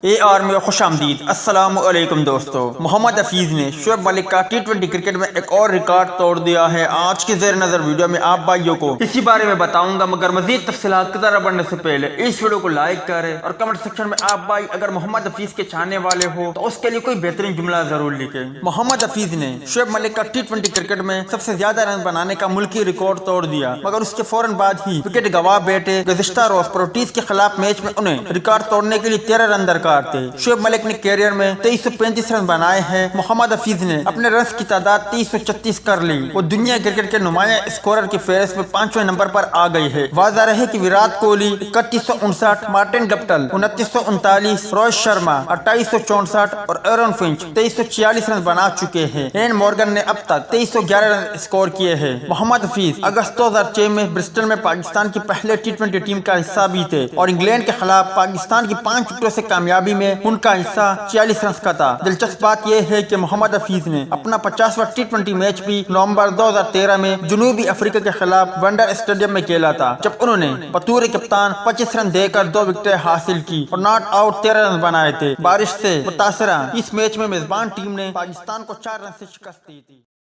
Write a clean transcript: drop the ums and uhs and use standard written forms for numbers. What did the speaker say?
اے are میں خوش آمدید۔ السلام علیکم دوستو۔ محمد حفیظ نے شعیب ملک کا ٹی20 کرکٹ میں ایک اور ریکارڈ توڑ دیا ہے۔ آج کے زیر نظر ویڈیو میں آپ بھائیوں کو اسی بارے میں بتاؤں گا، مگر مزید تفصیلات کی طرف بڑھنے سے پہلے اس ویڈیو کو لائک کریں اور کمنٹ سیکشن میں آپ بھائی اگر محمد حفیظ کے چاہنے والے ہو تو اس کے لیے کوئی بہترین جملہ ضرور لکھیں۔ محمد حفیظ نے شعیب ملک کا ٹی20 کرکٹ میں سب سے زیادہ رن بنانے کا ملکی ریکارڈ توڑ دیا، مگر اس کے فوراً بعد ہی وکٹ گوا بیٹھے۔ گزشتہ روز پروٹیز کے خلاف میچ میں انہیں ریکارڈ توڑنے کے لیے 13 رن درکار تھے۔ شعیب ملک نے کیریئر میں 2335 رن بنائے ہیں۔ محمد حفیظ نے اپنے رنز کی تعداد 2336 کر لی۔ وہ دنیا کرکٹ کے نمایاں اسکورر کی فہرست میں 5ویں نمبر پر آ گئی ہے۔ واضح رہے کہ ویرات کوہلی 3159، مارٹن گپٹل 2939، روہت شرما 2864 اور ایرون فنچ 2346 رن بنا چکے ہیں۔ این مورگن نے اب تک 2311 رن اسکور کیے ہیں۔ محمد حفیظ اگست 2006 میں برسٹل میں پاکستان کی پہلے ٹی20 ٹیم کا حصہ بھی تھے اور انگلینڈ کے خلاف پاکستان کی 5 وکٹوں سے کامیابی میں ان کا حصہ 46 رنز کا تھا۔ دلچسپ بات یہ ہے کہ محمد حفیظ نے اپنا 50واں ٹی20 میچ بھی نومبر 2013 میں جنوبی افریقہ کے خلاف ونڈر اسٹیڈیم میں کھیلا تھا، جب انہوں نے بطور کپتان 25 رن دے کر 2 وکٹیں حاصل کی اور ناٹ آؤٹ 13 رن بنائے تھے۔ بارش سے متاثرہ اس میچ میں میزبان ٹیم نے پاکستان کو 4 رن سے شکست دی تھی۔